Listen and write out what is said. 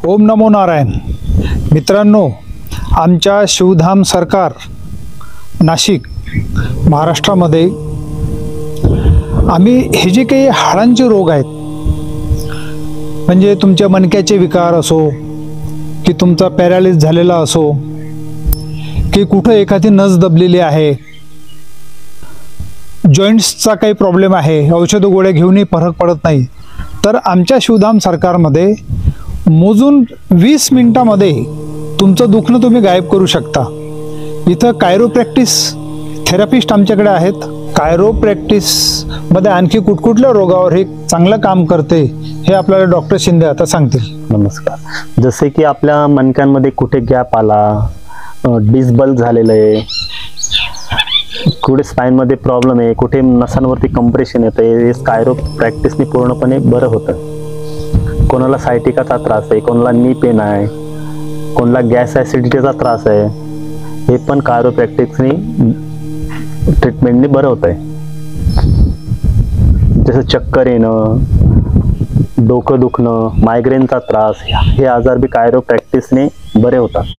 ओम नमो नारायण. मित्रांनो, आमच्या शिवधाम सरकार नाशिक महाराष्ट्रामध्ये आम्ही हे जे काही हाडांचे रोग आहेत, म्हणजे तुमच्या मणक्याचे विकार असो की तुमचा पॅरालिस झालेला असो की कुठं एखादी नस दबलेली आहे, जॉईंट्सचा काही प्रॉब्लेम आहे, औषध गोळ्या घेऊनही फरक पडत नाही, तर आमच्या शिवधाम सरकारमध्ये मोजून 20 मिनिटांमध्ये तुमचं दुखणं तुम्ही गायब करू शकता. इथं कायरोप्रॅक्टिस थेरपिस्ट आमच्याकडे आहेत. कायरोप्रॅक्टिसमध्ये आणखी कुठकुठल्या रोगावर हे चांगलं काम करते हे आपल्याला डॉक्टर शिंदे आता सांगतील. नमस्कार. जसे की आपल्या मणक्यांमध्ये कुठे गॅप आला, डिस्बल्ज झालेलं आहे, कुठे स्पाईनमध्ये प्रॉब्लेम आहे, कुठे नसांवरती कंप्रेशन येतं, हे कायरोप्रॅक्टिसने पूर्णपणे बरं होतं. कोणाला सायटिकाचा त्रास आहे, कोणाला नी पेन आहे, कोणाला गॅस ॲसिडिटीचा त्रास आहे, हे पण कायरोप्रॅक्टिसने ट्रीटमेंटने बरं होत आहे. जसं चक्कर येणं, डोकं दुखणं, मायग्रेनचा त्रास, हे आजार बी कायरोप्रॅक्टिसने बरे होतात.